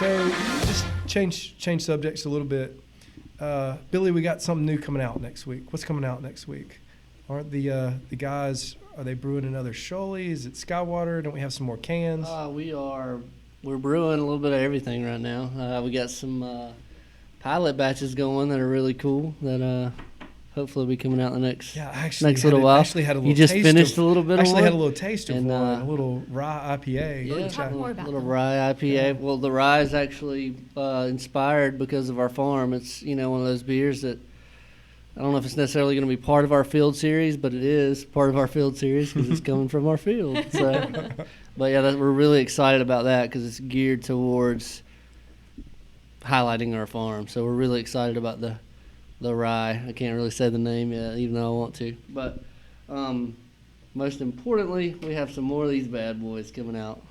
So just change subjects a little bit. Billy, we got something new coming out next week. What's coming out next week? Aren't the guys, are they brewing another Sholey? Is it Skywater? Don't we have some more cans? We're brewing a little bit of everything right now. We got some pilot batches going that are really cool that hopefully will be coming out in the next little while. You just finished a little bit of one? Actually had a little taste of one, a little rye IPA. Yeah, talk more about a little them. rye IPA. Yeah. Well, the rye is actually inspired because of our farm. It's, one of those beers that I don't know if it's necessarily going to be part of our field series, but it is part of our field series because it's coming from our field. So, but yeah, we're really excited about that because it's geared towards highlighting our farm. So we're really excited about the rye. I can't really say the name yet, even though I want to. But most importantly, we have some more of these bad boys coming out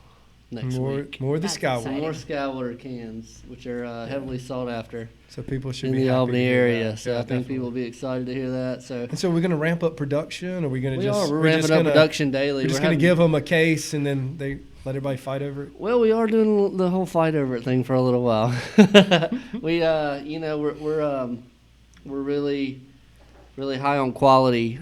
next week. More of the That's Skywater. exciting. More Skywater cans, which are heavily sought after So people should in be the happy Albany to hear area. that. So Yeah, I think definitely. people will be excited to hear that. So And so we're going to ramp up production, or are we going to we're ramping up production daily. We're just going to give them a case and then they let everybody fight over it? Well, we are doing the whole fight over it thing for a little while. We're really high on quality,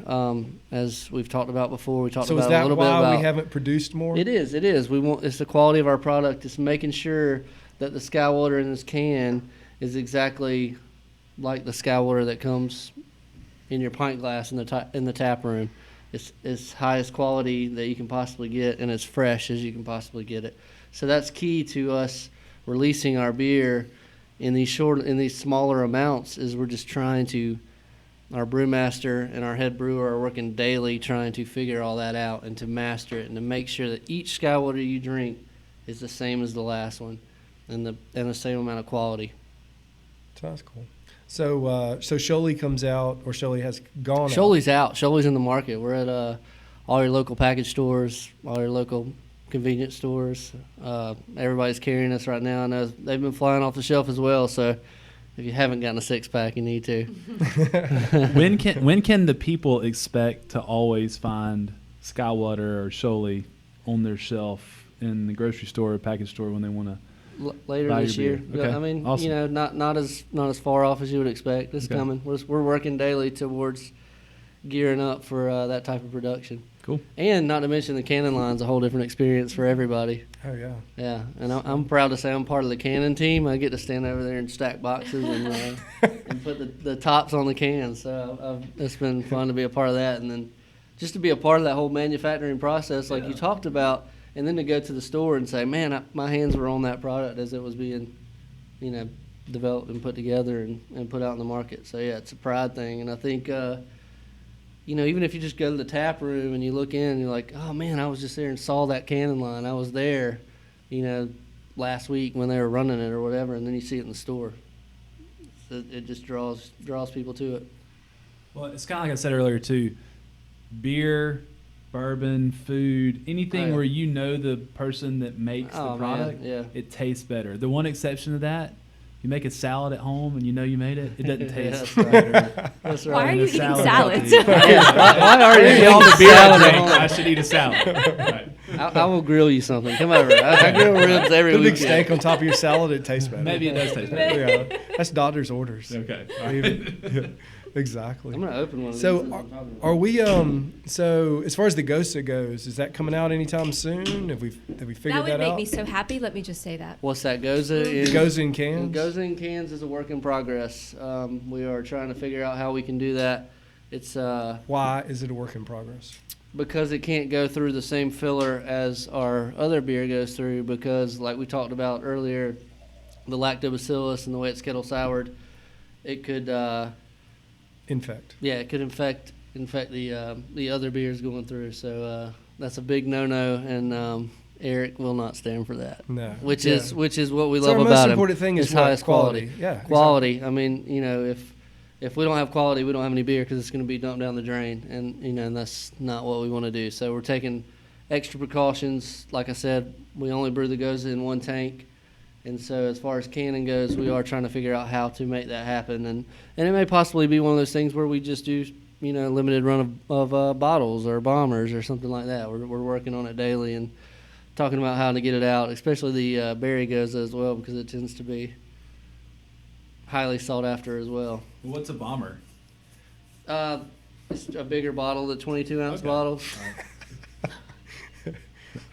as we've talked about before. We talked So about is a that little bit why about. we haven't produced more? It is. It's the quality of our product. It's making sure that the Skywater in this can is exactly like the Skywater that comes in your pint glass in the tap room. It's highest quality that you can possibly get, and as fresh as you can possibly get it. So that's key to us releasing our beer in these smaller amounts. Is we're just trying to. Our brewmaster and our head brewer are working daily trying to figure all that out and to master it and to make sure that each Skywater you drink is the same as the last one and the same amount of quality. That's cool. So Sholey comes out, or Sholey has gone Sholey's out. Sholey's in the market. We're at all your local package stores, all your local convenience stores. Everybody's carrying us right now. I know they've been flying off the shelf as well, so if you haven't gotten a six-pack, you need to. When can the people expect to always find Skywater or Sholey on their shelf in the grocery store or package store when they want to? Later buy this your year. beer? Okay. I mean, Awesome. not as far off as you would expect. It's Okay. coming. We're working daily towards gearing up for that type of production. Cool. And not to mention the cannon line's a whole different experience for everybody. Oh, yeah. Yeah, and I'm proud to say I'm part of the cannon team. I get to stand over there and stack boxes and put the tops on the cans. So it's been fun to be a part of that, and then just to be a part of that whole manufacturing process, like you talked about, and then to go to the store and say, man, my hands were on that product as it was being, developed and put together and put out in the market. So yeah, it's a pride thing, and I think. Even if you just go to the tap room and you look in and you're like, oh, man, I was just there and saw that cannon line. I was there, last week when they were running it or whatever, and then you see it in the store. So it just draws people to it. Well, it's kind of like I said earlier, too. Beer, bourbon, food, anything where the person that makes the product, it tastes better. The one exception to that, you make a salad at home and you made it, it doesn't taste better. That's right. Why are you eating salads? Why are you all the eating beer I salad at drink, home? I should eat a salad. Right. I will grill you something. Come over. I grill ribs every Put a big weekend. steak on top of your salad, it tastes better. Maybe it does taste better. Yeah, that's daughter's orders. Okay. All Yeah, exactly. I'm going to open one of these. So as I'm talking about it. are we so as far as the Gosa goes, is that coming out anytime soon? Have we figured That would that make out? me so happy. Let me just say that. What's that? Goza It in goes in cans. Goza in cans is a work in progress. We are trying to figure out how we can do that. It's Why is it a work in progress? because it can't go through the same filler as our other beer goes through because, like we talked about earlier, the lactobacillus and the way it's kettle soured, it could Infect. it could infect the other beers going through. So that's a big no-no, and Eric will not stand for that. No. Which Yeah. is what we So love our about most him. important thing is His what? highest quality. Yeah. Quality. I mean, if we don't have quality, we don't have any beer because it's going to be dumped down the drain, and and that's not what we want to do. So we're taking extra precautions. Like I said, we only brew the Goza in one tank, and so as far as canning goes, we are trying to figure out how to make that happen, and it may possibly be one of those things where we just do limited run of bottles or bombers or something like that. We're working on it daily and talking about how to get it out, especially the berry goza as well, because it tends to be highly sought after as well. What's a bomber? It's a bigger bottle, the 22-ounce bottle. I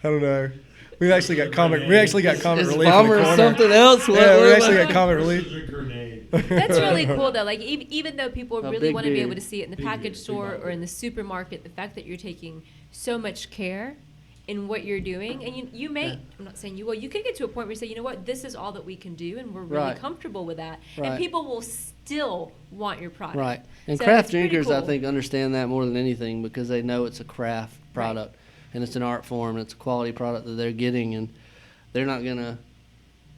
don't know. We actually got comic relief. Bomber is something else. Yeah, we actually got comic relief. That's really cool, though. Like, even though people really want to be beer. able to see it in the package store or in the supermarket, the fact that you're taking so much care in what you're doing, and you may, I'm not saying you will, you could get to a point where you say, you know what, this is all that we can do, and we're really comfortable with that. Right. And people will still want your product. Right. And So craft it's pretty drinkers, I cool. think, understand that more than anything because they know it's a craft product and it's an art form and it's a quality product that they're getting, and they're not going to,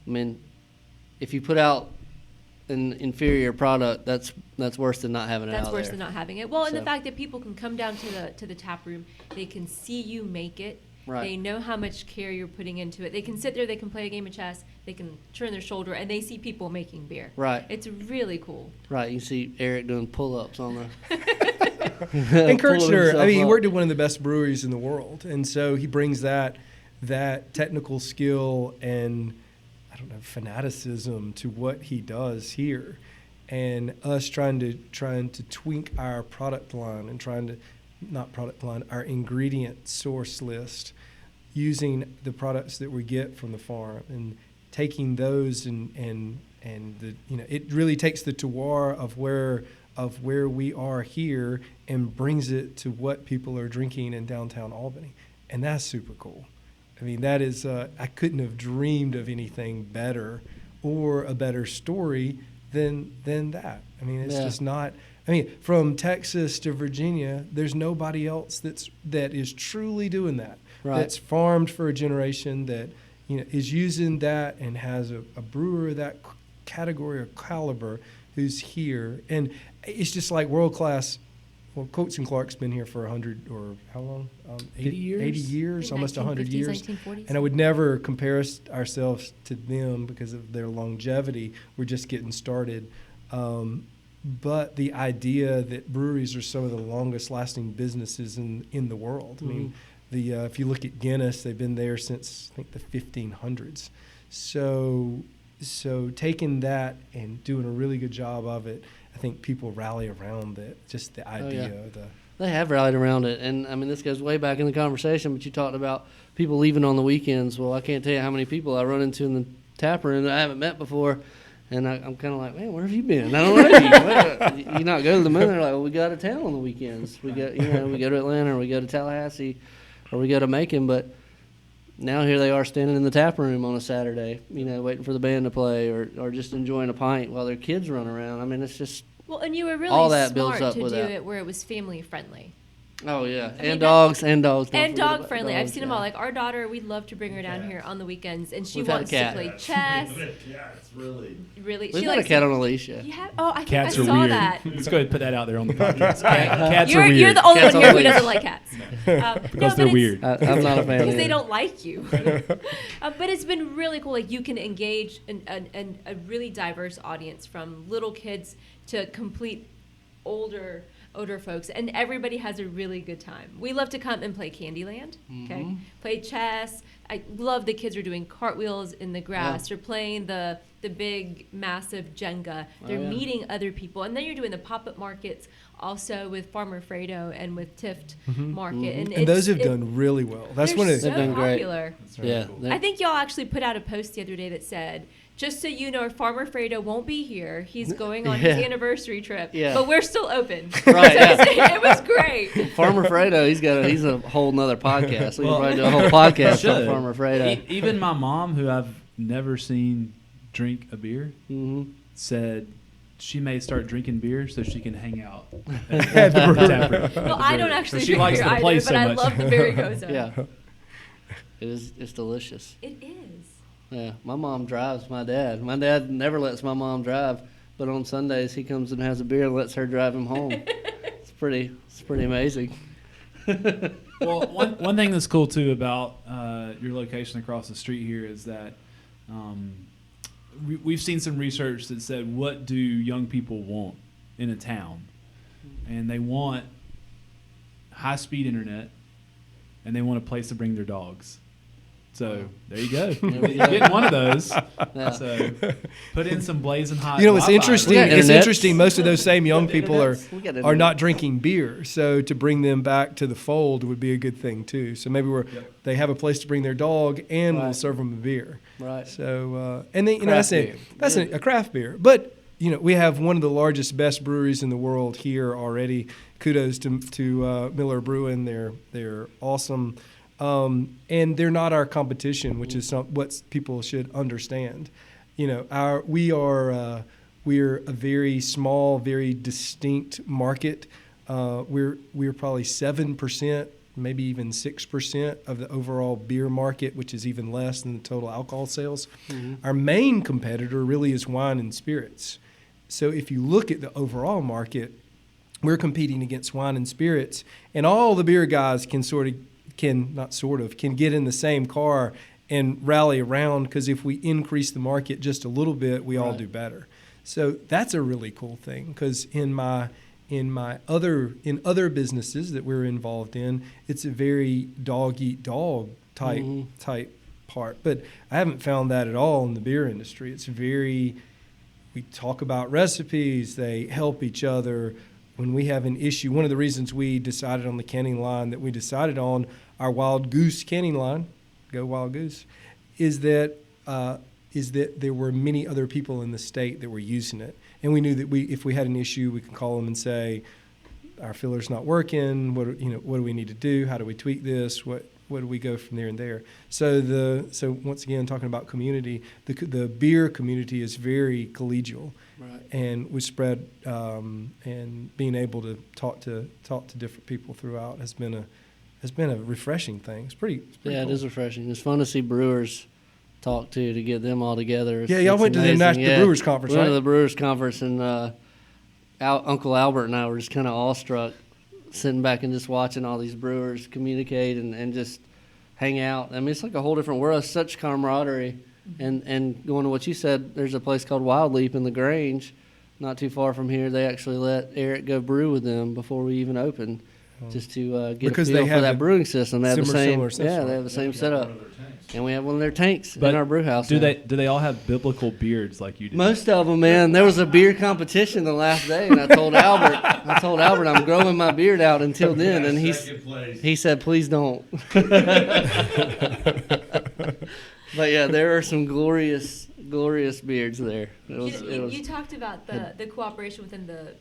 I mean, if you put out an inferior product, that's worse than not having it out there. That's worse than not having it. Well, and the So- fact that people can come down to the tap room, they can see you make it. Right. They know how much care you're putting into it. They can sit there, they can play a game of chess, they can turn their shoulder, and they see people making beer. Right. It's really cool. Right. You see Eric doing pull-ups on the... And Kirchner, I mean, he up. worked at one of the best breweries in the world, and so he brings that technical skill and I don't know fanaticism to what he does here, and us trying to tweak our product line and our ingredient source list, using the products that we get from the farm and taking those and the it really takes the terroir of where we are here and brings it to what people are drinking in downtown Albany, and that's super cool. I mean, that is I couldn't have dreamed of anything better or a better story than that. I mean, it's just not. I mean, from Texas to Virginia, there's nobody else that is truly doing that. Right. That's farmed for a generation that is using that and has a brewer of that category or caliber who's here, and it's just like world class. Well, Coates and Clark's been here for 100 or how long? 80 years? 80 years, almost 100 years. 1940s. And I would never compare ourselves to them because of their longevity. We're just getting started. But the idea that breweries are some of the longest lasting businesses in the world. Mm-hmm. I mean, if you look at Guinness, they've been there since I think the 1500s. So taking that and doing a really good job of it, I think people rally around that. Just the idea of the. They have rallied around it, and I mean this goes way back in the conversation. But you talked about people leaving on the weekends. Well, I can't tell you how many people I run into in the tap room that I haven't met before, and I'm kind of like, man, where have you been? I don't know you. You not go to the moon? They're like, well, we go out of town on the weekends. We go, we go to Atlanta, or we go to Tallahassee, or we go to Macon. But now here they are standing in the tap room on a Saturday, waiting for the band to play, or just enjoying a pint while their kids run around. I mean, it's just. Well, and you were really all that builds smart up to with do that. it where it was family friendly. Oh yeah, I mean, and dogs. Don't And forget dog about friendly. I've dogs, seen them yeah. all. Like our daughter, we'd love to bring her down here on the weekends, and she We've had a wants to cat. play chess. Yeah, it's really. Really, We've she had a likes cat to- on a leash. Yeah. You have? Oh, I think Cats I are saw weird. that. Let's go ahead and put that out there on the podcast. Cats are You're weird. the only Cats one on here who leash. doesn't like cats. Because they're weird. I'm not a fan. Because they either. don't like you. But it's been really cool. Like you can engage a really diverse audience, from little kids to complete older folks, and everybody has a really good time. We love to come and play Candyland. Okay, play chess. I love the kids are doing cartwheels in the grass. They're playing the big massive Jenga. They're yeah. meeting other people, and then you're doing the pop-up markets also with Farmer Fredo and with Tift Market, And those have done really well. That's they're one of so They've done great. popular. Yeah. I think y'all actually put out a post the other day that said, just so you know, Farmer Fredo won't be here. He's going on his Yeah. anniversary trip. Yeah. But we're still open. Right, So yeah. it was great. Farmer Fredo, he's a whole nother podcast. We can probably do a whole podcast on Should. Farmer Fredo. Even my mom, who I've never seen drink a beer, said she may start drinking beer so she can hang out at the brew tap room. Well, I don't actually She drink likes beer the either, place but so I much. love the berry goza. Yeah. It's delicious. It is. Yeah. My mom drives my dad. My dad never lets my mom drive, but on Sundays he comes and has a beer and lets her drive him home. It's pretty amazing. Well, one thing that's cool too about your location across the street here is that we've seen some research that said, what do young people want in a town? And they want high-speed internet, and they want a place to bring their dogs. So there you go. You're getting one of those. Yeah. So put in some blazing hot. You know, it's Wi-Fi. interesting. We got It's internet. interesting. Most of those same young people are We got not internet. drinking beer. So to bring them back to the fold would be a good thing too. So maybe they have a place to bring their dog, and we'll Right. serve them a beer. Right. So and then Craft beer. that's a craft beer. But you know, we have one of the largest, best breweries in the world here already. Kudos to Miller Brewing. They're awesome. And they're not our competition, which is what people should understand. You know, we're a very small, very distinct market. We're probably 7%, maybe even 6% of the overall beer market, which is even less than the total alcohol sales. Mm-hmm. Our main competitor really is wine and spirits. So if you look at the overall market, we're competing against wine and spirits, and all the beer guys can get in the same car and rally around, because if we increase the market just a little bit, we all do better. So that's a really cool thing, because in other businesses that we're involved in, it's a very dog eat dog type part. But I haven't found that at all in the beer industry. It's we talk about recipes, they help each other. When we have an issue, one of the reasons we decided on the canning line that we decided on, our Wild Goose canning line, go Wild Goose, is that there were many other people in the state that were using it. And we knew that if we had an issue, we could call them and say, our filler's not working, what do we need to do? How do we tweak this? What do we go from there and there? So once again, talking about community, the beer community is very collegial. Right. And we spread, and being able to talk to different people throughout has been a refreshing thing. It's pretty cool. It is refreshing. It's fun to see brewers talk to get them all together. Y'all went to the Brewers Conference, right? Went to the Brewers Conference, and Uncle Albert and I were just kind of awestruck, sitting back and just watching all these brewers communicate and just hang out. I mean, it's like a whole different world. It's such camaraderie. And going to what you said, there's a place called Wild Leap in the Grange, not too far from here. They actually let Eric go brew with them before we even opened, just to get a feel for that brewing system. They have the same, they have the same setup, and we have one of their tanks in our brew house. Do they all have biblical beards like you do? Most of them, man. There was a beer competition the last day, and I told Albert, I'm growing my beard out until then, and he said, please don't. But yeah, there are some glorious beards there. You talked about the cooperation within the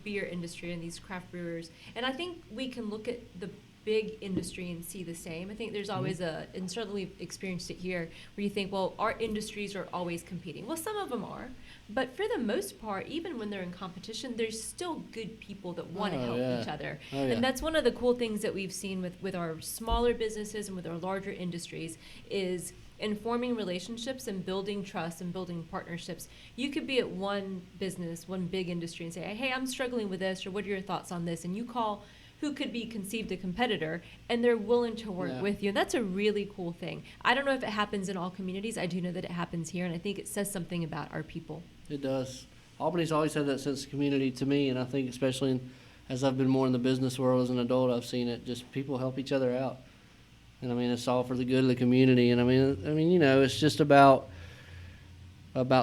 beer industry and these craft brewers, and I think we can look at the big industry and see the same. I think there's always and certainly we've experienced it here, where you think, well, our industries are always competing. Well, some of them are, but for the most part, even when they're in competition, there's still good people that want to help each other. And that's one of the cool things that we've seen with our smaller businesses and with our larger industries is informing relationships and building trust and building partnerships. You could be at one business, one big industry, and say, hey, I'm struggling with this, or what are your thoughts on this? And you call who could be conceived a competitor, and they're willing to work with you. And that's a really cool thing. I don't know if it happens in all communities. I do know that it happens here, and I think it says something about our people. It does. Albany's always had that sense of community to me, and I think especially as I've been more in the business world as an adult, I've seen it. Just people help each other out. And I mean, it's all for the good of the community. And I mean, you know, it's just about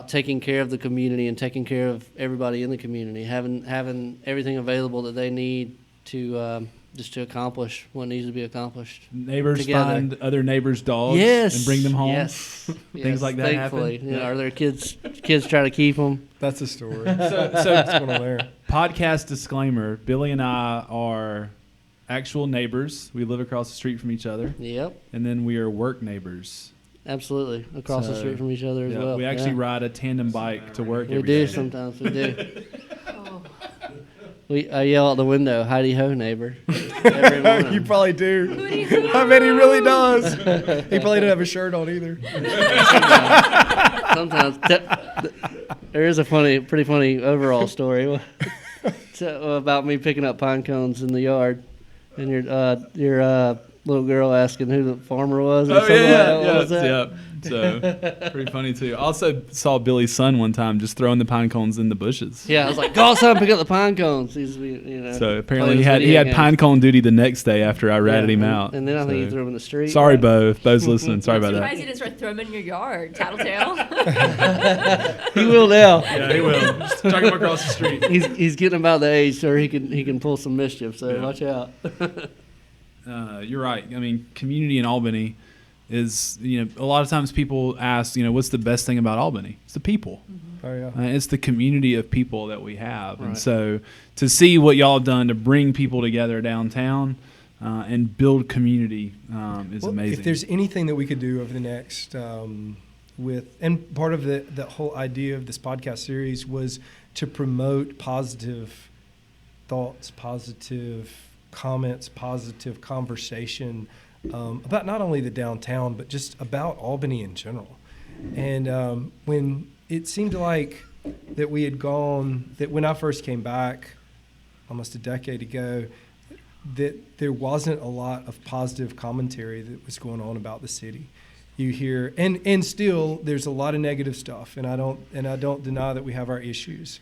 taking care of the community and taking care of everybody in the community, having everything available that they need to just to accomplish what needs to be accomplished. Neighbors together. Find other neighbors' dogs and bring them home. Yes, Things like that thankfully. happen. You know, are there kids try to keep them? That's a story. So That's one of there. Podcast disclaimer: Billy and I are actual neighbors. We live across the street from each other. Yep. And then we are work neighbors. Absolutely. Across the street from each other as well. We actually ride a tandem bike to work every day. We do day. sometimes. We do. I yell out the window, "Heidi ho, neighbor." Every morning. You probably do. I mean, he really does. He probably didn't have a shirt on either. Sometimes. There is a pretty funny overall story about me picking up pine cones in the yard. And your little girl asking who the farmer was. Or Oh, something yeah, like that. What was that? So pretty funny too. I also saw Billy's son one time just throwing the pine cones in the bushes. Yeah, I was like, go outside and pick up the pine cones. So apparently he had pine cone duty the next day after I ratted him out. And then I think he threw him in the street. Sorry, Bo. If Bo's listening, sorry about I'm that. surprised you didn't start throwing them in your yard, tattletale. He will now. Yeah, he will. Just chuck him across the street. He's getting about the age so he can pull some mischief. So watch out. You're right. I mean, community in Albany is, a lot of times people ask, what's the best thing about Albany? It's the people. Oh, yeah. It's the community of people that we have. Right. And so to see what y'all have done to bring people together downtown and build community is amazing. If there's anything that we could do over the next and part of the whole idea of this podcast series was to promote positive thoughts, positive comments, positive conversation about not only the downtown, but just about Albany in general. And when it seemed like that when I first came back almost a decade ago, that there wasn't a lot of positive commentary that was going on about the city. You hear, and still there's a lot of negative stuff, and I don't deny that we have our issues,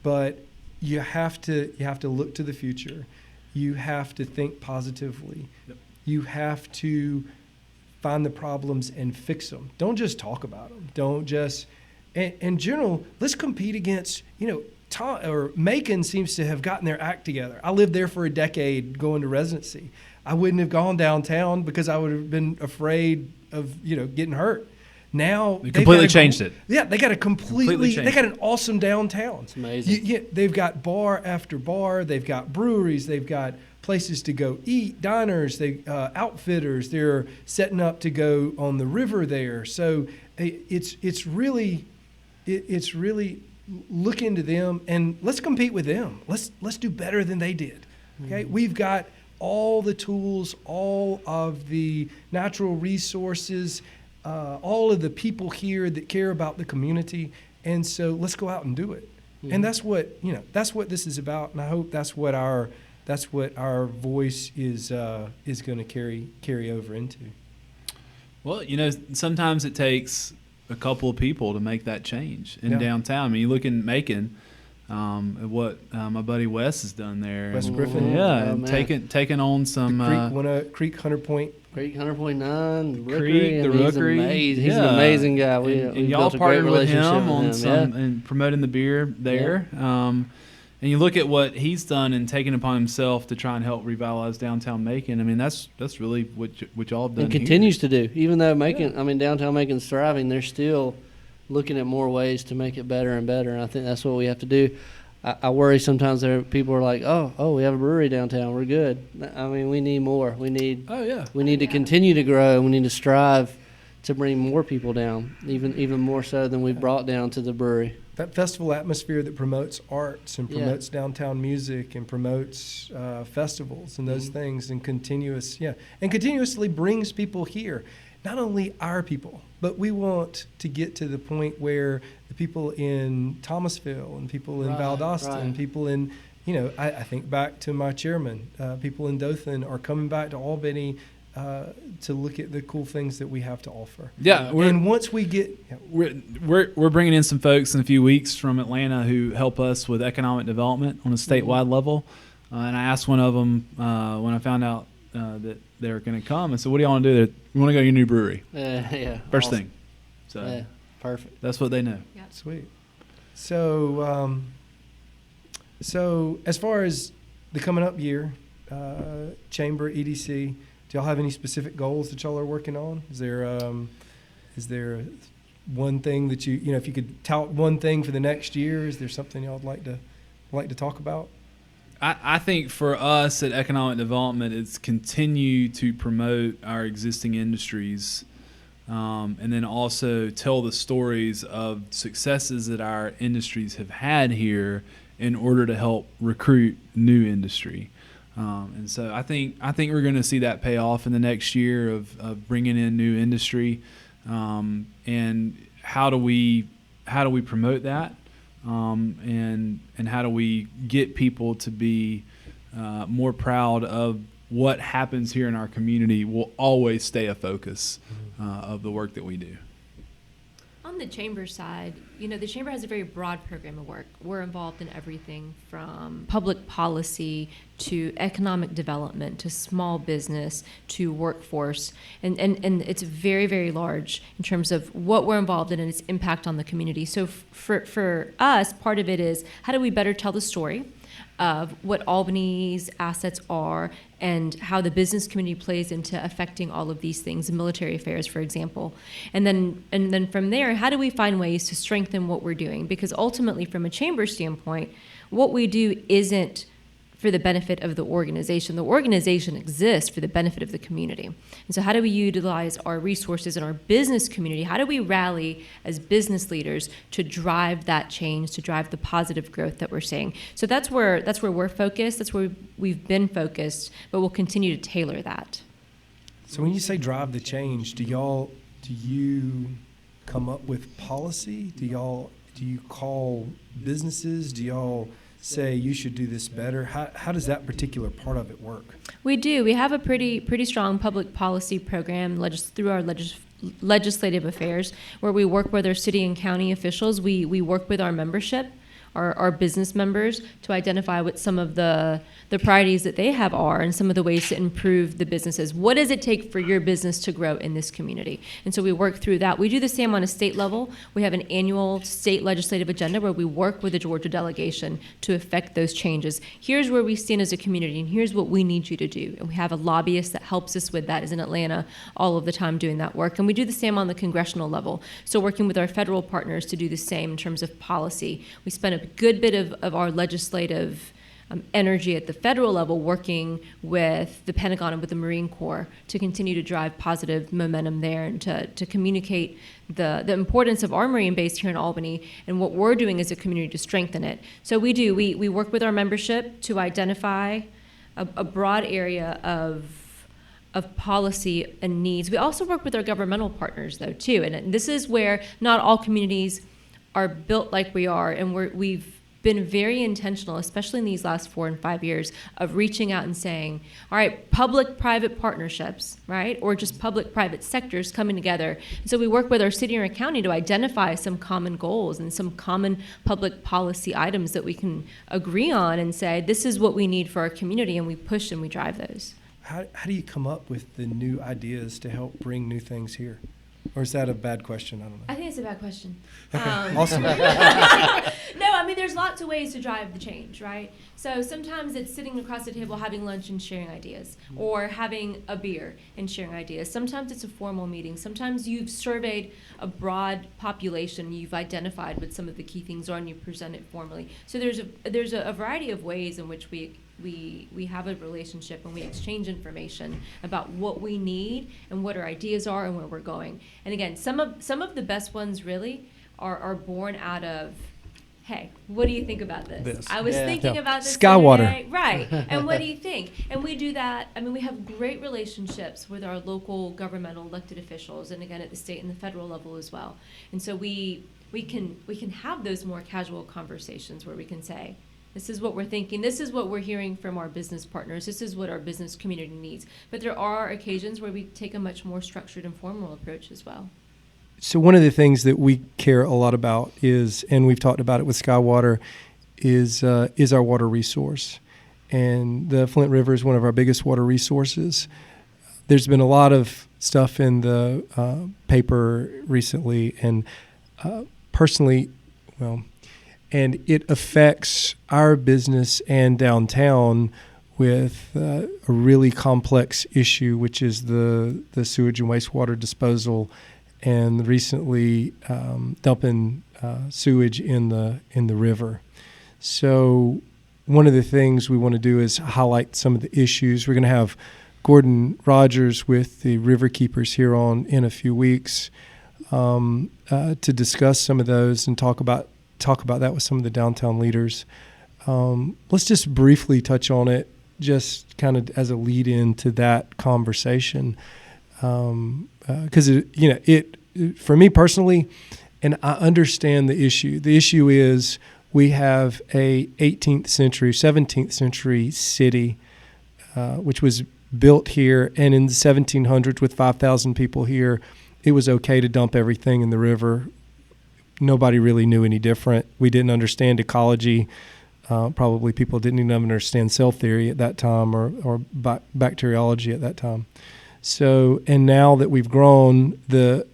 but you have to look to the future. You have to think positively. Yep. You have to find the problems and fix them. Don't just talk about them. Don't just, in general, let's compete against, Macon seems to have gotten their act together. I lived there for a decade going to residency. I wouldn't have gone downtown because I would have been afraid of, getting hurt. Now they completely changed it. Yeah, they got an awesome downtown. It's amazing. They've got bar after bar. They've got breweries. They've got places to go eat, diners. They outfitters. They're setting up to go on the river there. So it's really look into them and let's compete with them. Let's do better than they did. Okay, We've got all the tools, all of the natural resources. All of the people here that care about the community, and so let's go out and do it. Mm-hmm. And that's what this is about, and I hope that's what our voice is going to carry over into. Well, sometimes it takes a couple of people to make that change in downtown. I mean, you look in Macon, at what my buddy Wes has done there. Wes Griffin, and taking on some Creek 100 Point. Creek 100.9, Rookery, the Rookery. He's an amazing guy. And y'all partnered with him on some and promoting the beer there. Yeah. And you look at what he's done and taken upon himself to try and help revitalize downtown Macon. I mean, that's really what y'all have done. And continues to do, even though downtown Macon's thriving. They're still looking at more ways to make it better and better. And I think that's what we have to do. I worry sometimes people are like, oh, we have a brewery downtown. We're good. I mean, we need more. We need to continue to grow. We need to strive to bring more people down, even more so than we brought down to the brewery. That festival atmosphere that promotes arts and promotes downtown music and promotes festivals and those things and continuously brings people here. Not only our people, but we want to get to the point where the people in Thomasville and people in Valdosta and people in, I think back to my chairman, people in Dothan are coming back to Albany to look at the cool things that we have to offer. Yeah, and once we get, we're bringing in some folks in a few weeks from Atlanta who help us with economic development on a statewide level, and I asked one of them when I found out that they were going to come. And so, what do y'all want to do? We want to go to your new brewery. First awesome. thing. So perfect. That's what they know. Yeah. Sweet. So, so as far as the coming up year, Chamber, EDC, do y'all have any specific goals that y'all are working on? Is there one thing that if you could tout one thing for the next year, is there something y'all would like to talk about? I think for us at Economic Development, it's continue to promote our existing industries and then also tell the stories of successes that our industries have had here in order to help recruit new industry. And so I think we're going to see that pay off in the next year of bringing in new industry. And how do we promote that? And how do we get people to be more proud of what happens here in our community will always stay a focus of the work that we do. On the chamber side, the chamber has a very broad program of work. We're involved in everything from public policy to economic development to small business to workforce. And it's very, very large in terms of what we're involved in and its impact on the community. So for us, part of it is how do we better tell the story of what Albany's assets are and how the business community plays into affecting all of these things, military affairs, for example. And then from there, how do we find ways to strengthen what we're doing? Because ultimately, from a chamber standpoint, what we do isn't for the benefit of the organization. The organization exists for the benefit of the community. And so how do we utilize our resources in our business community? How do we rally as business leaders to drive that change, to drive the positive growth that we're seeing? So that's where we're focused. That's where we've been focused, but we'll continue to tailor that. So when you say drive the change, do you come up with policy? Do you call businesses? Do y'all say you should do this better? How does that particular part of it work? We do. We have a pretty strong public policy program through our legislative affairs, where we work with our city and county officials. We work with our membership, our business members, to identify what some of the priorities that they have are and some of the ways to improve the businesses. What does it take for your business to grow in this community? And so we work through that. We do the same on a state level. We have an annual state legislative agenda where we work with the Georgia delegation to affect those changes. Here's where we stand as a community, and here's what we need you to do. And we have a lobbyist that helps us with that, is in Atlanta all of the time doing that work. And we do the same on the congressional level. So working with our federal partners to do the same in terms of policy. We spend a good bit of our legislative energy at the federal level working with the Pentagon and with the Marine Corps to continue to drive positive momentum there and to communicate the importance of our Marine base here in Albany and what we're doing as a community to strengthen it. So we work with our membership to identify a broad area of policy and needs. We also work with our governmental partners, though, too. And this is where not all communities are built like we are, and we've been very intentional, especially in these last 4 and 5 years, of reaching out and saying, all right, public-private partnerships, right, or just public-private sectors coming together. So we work with our city or county to identify some common goals and some common public policy items that we can agree on and say, this is what we need for our community, and we push and we drive those. How do you come up with the new ideas to help bring new things here? Or is that a bad question? I don't know. I think it's a bad question. Okay, awesome. No, I mean, there's lots of ways to drive the change, right? So sometimes it's sitting across the table having lunch and sharing ideas, or having a beer and sharing ideas. Sometimes it's a formal meeting. Sometimes you've surveyed a broad population, you've identified what some of the key things are, and you present it formally. So there's a variety of ways in which we have a relationship and we exchange information about what we need and what our ideas are and where we're going. And again, some of the best ones really are born out of, hey, what do you think about this? I was thinking about this Skywater. today. Right. And what do you think? And we do that. I mean, we have great relationships with our local governmental elected officials, and again at the state and the federal level as well. And so we can have those more casual conversations where we can say, this is what we're thinking. This is what we're hearing from our business partners. This is what our business community needs. But there are occasions where we take a much more structured and formal approach as well. So one of the things that we care a lot about is, and we've talked about it with Skywater, is our water resource. And the Flint River is one of our biggest water resources. There's been a lot of stuff in the paper recently, and personally, and it affects our business and downtown with a really complex issue, which is the sewage and wastewater disposal, and recently dumping sewage in the river. So one of the things we want to do is highlight some of the issues. We're going to have Gordon Rogers with the River Keepers here on in a few weeks to discuss some of those and talk about that with some of the downtown leaders. Let's just briefly touch on it, just kind of as a lead in to that conversation. Because for me personally, and I understand the issue. The issue is we have a 18th century, 17th century city, which was built here, and in the 1700s with 5,000 people here, it was okay to dump everything in the river. Nobody really knew any different. We didn't understand ecology. Probably people didn't even understand cell theory at that time or bacteriology at that time. So, and now that we've grown, the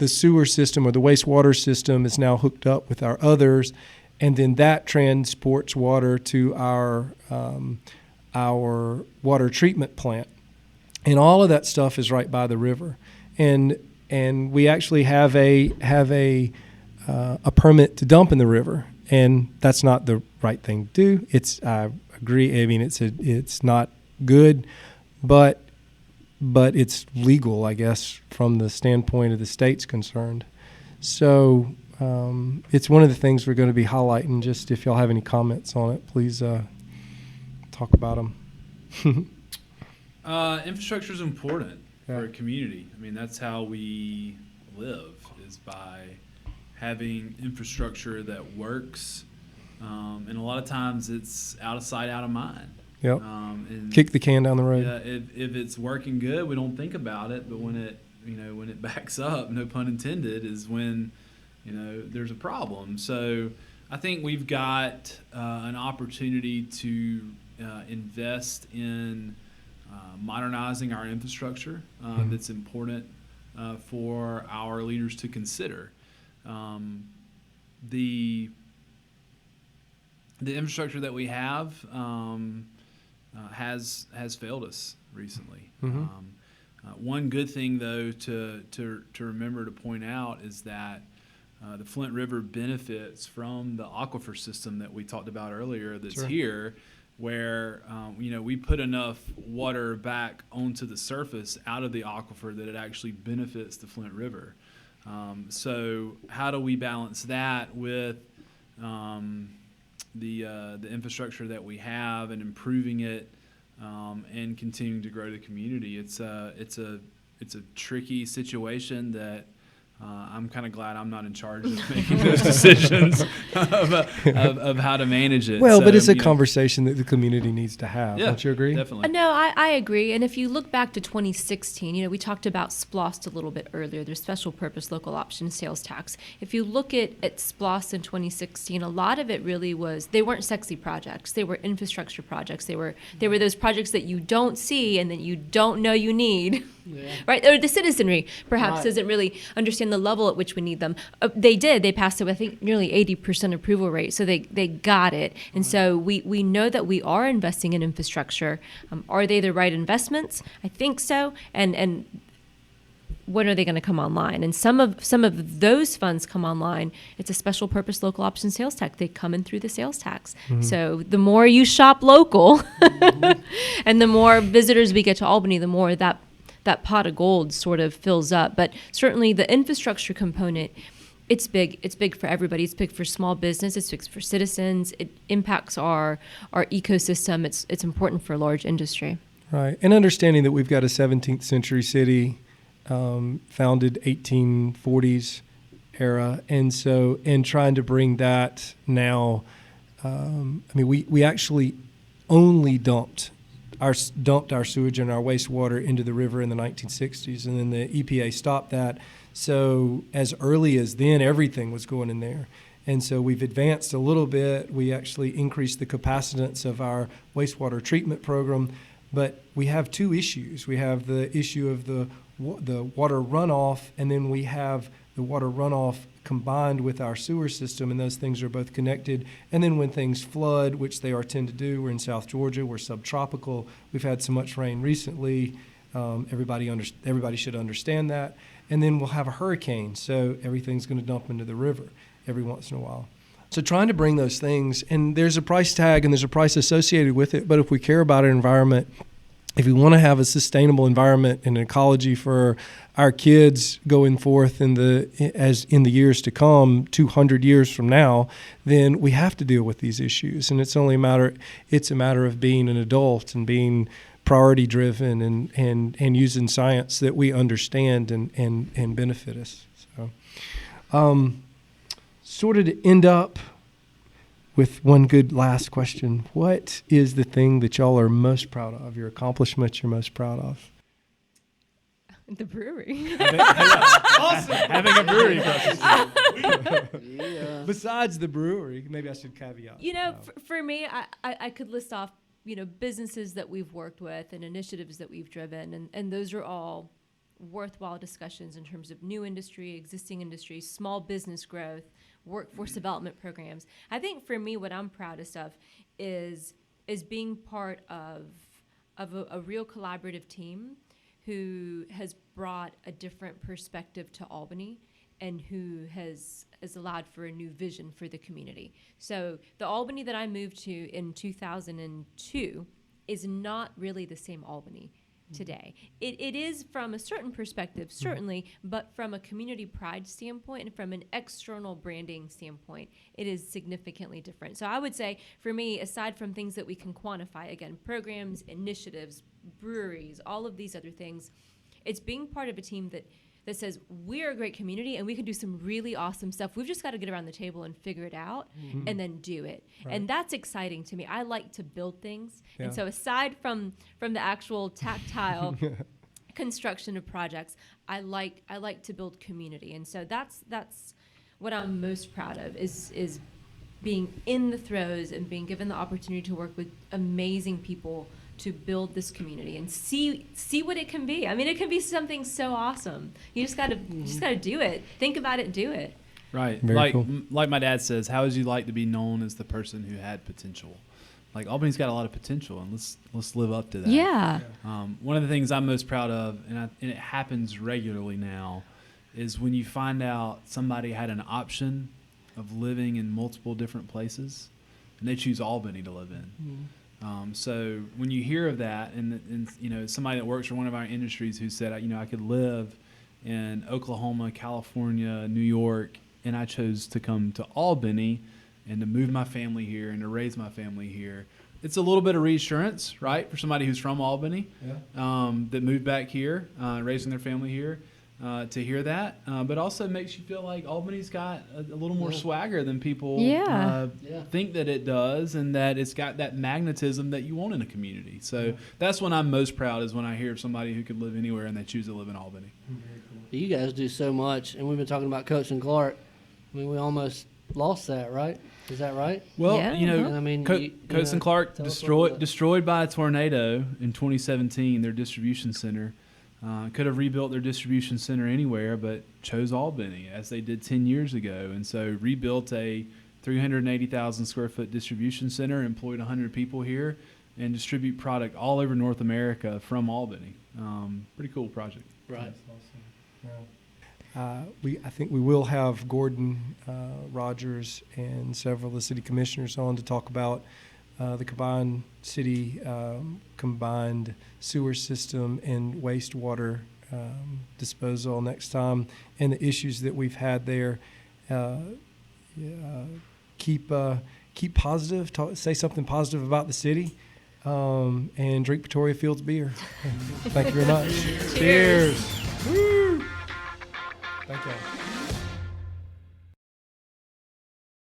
sewer system or the wastewater system is now hooked up with our others, and then that transports water to our water treatment plant, and all of that stuff is right by the river, and we actually have a permit to dump in the river, and that's not the right thing to do. I agree. I mean, it's not good, but it's legal, I guess, from the standpoint of the state's concerned. So it's one of the things we're going to be highlighting. Just if y'all have any comments on it, please talk about them. Infrastructure is important for a community. I mean, that's how we live, is by having infrastructure that works. And a lot of times it's out of sight, out of mind. Yep. Kick the can down the road. Yeah, if it's working good, we don't think about it. But when it backs up, no pun intended, is when there's a problem. So I think we've got an opportunity to invest in modernizing our infrastructure. That's important for our leaders to consider. The infrastructure that we have has failed us recently. Mm-hmm. One good thing, though, to remember to point out is that the Flint River benefits from the aquifer system that we talked about earlier that's Sure. here, where we put enough water back onto the surface out of the aquifer that it actually benefits the Flint River. So how do we balance that with the infrastructure that we have and improving it and continuing to grow the community? It's a tricky situation that I'm kind of glad I'm not in charge of making those decisions of how to manage it. Well, but it's a conversation that the community needs to have. Yeah, don't you agree? Definitely. No, I agree. And if you look back to 2016, we talked about SPLOST a little bit earlier, their special purpose local option sales tax. If you look at SPLOST in 2016, a lot of it really was, they weren't sexy projects. They were infrastructure projects. They were those projects that you don't see and that you don't know you need. Yeah. Right? Or the citizenry perhaps doesn't really understand the level at which we need them. They did. They passed it with, I think, nearly 80% approval rate. So they got it. And so we know that we are investing in infrastructure. Are they the right investments? I think so. And when are they going to come online? And some of those funds come online. It's a special purpose local option sales tax. They come in through the sales tax. Mm-hmm. So the more you shop local and the more visitors we get to Albany, the more that pot of gold sort of fills up. But certainly the infrastructure component, it's big. It's big for everybody. It's big for small business. It's big for citizens. It impacts our ecosystem. It's important for large industry. Right. And understanding that we've got a 17th century city, founded 1840s era. And so, and trying to bring that now, we actually only dumped our sewage and our wastewater into the river in the 1960s, and then the EPA stopped that. So as early as then, everything was going in there. And so we've advanced a little bit. We actually increased the capacitance of our wastewater treatment program. But we have two issues. We have the issue of the water runoff, and then we have the water runoff combined with our sewer system, and those things are both connected. And then when things flood, which they tend to do, we're in South Georgia, we're subtropical. We've had so much rain recently. Everybody should understand that. And then we'll have a hurricane, so everything's going to dump into the river every once in a while. So trying to bring those things, and there's a price tag and there's a price associated with it, but if we care about our environment, if we want to have a sustainable environment and ecology for our kids going forth in the years to come, 200 years from now, then we have to deal with these issues. And it's a matter of being an adult and being priority driven and using science that we understand and benefit us. So sort of to end up with one good last question. What is the thing that y'all are most proud of, your accomplishments you're most proud of? The brewery. Awesome. Having a brewery across the street. Yeah. Besides the brewery, maybe I should caveat. For me, I could list off, businesses that we've worked with and initiatives that we've driven, and those are all worthwhile discussions in terms of new industry, existing industry, small business growth, workforce development programs. I think for me, what I'm proudest of is being part of a real collaborative team who has brought a different perspective to Albany and who has allowed for a new vision for the community. So the Albany that I moved to in 2002 is not really the same Albany today. It is from a certain perspective, certainly, but from a community pride standpoint and from an external branding standpoint, it is significantly different. So I would say, for me, aside from things that we can quantify, again, programs, initiatives, breweries, all of these other things, it's being part of a team that says we're a great community and we can do some really awesome stuff. We've just got to get around the table and figure it out and then do it. Right. And that's exciting to me. I like to build things. Yeah. And so aside from the actual tactile construction of projects, I like to build community. And so that's what I'm most proud of is being in the throes and being given the opportunity to work with amazing people to build this community and see what it can be. I mean, it can be something so awesome. You just gotta do it. Think about it and do it. Right. Very cool. Like my dad says, how would you like to be known as the person who had potential? Like Albany's got a lot of potential, and let's live up to that. Yeah. One of the things I'm most proud of, and it happens regularly now, is when you find out somebody had an option of living in multiple different places, and they choose Albany to live in. So when you hear of that, and somebody that works for one of our industries who said, I could live in Oklahoma, California, New York, and I chose to come to Albany and to move my family here and to raise my family here. It's a little bit of reassurance, right, for somebody who's from Albany, that moved back here, raising their family here. To hear that, but also makes you feel like Albany's got a little more swagger than people think that it does, and that it's got that magnetism that you want in a community. So that's when I'm most proud, is when I hear of somebody who could live anywhere and they choose to live in Albany. Very cool. You guys do so much, and we've been talking about Coach and Clark. I mean, we almost lost that, right? Is that right? Well, Coach and Clark destroyed by a tornado in 2017, their distribution center. Could have rebuilt their distribution center anywhere, but chose Albany, as they did 10 years ago. And so rebuilt a 380,000 square foot distribution center, employed 100 people here, and distribute product all over North America from Albany. Pretty cool project. Right. That's awesome. Yeah. I think we will have Gordon Rogers and several of the city commissioners on to talk about the combined city, combined sewer system and wastewater disposal next time, and the issues that we've had there. Keep positive. Say something positive about the city, and drink Pretoria Fields beer. Thank you very much. Cheers. Woo. Thank you.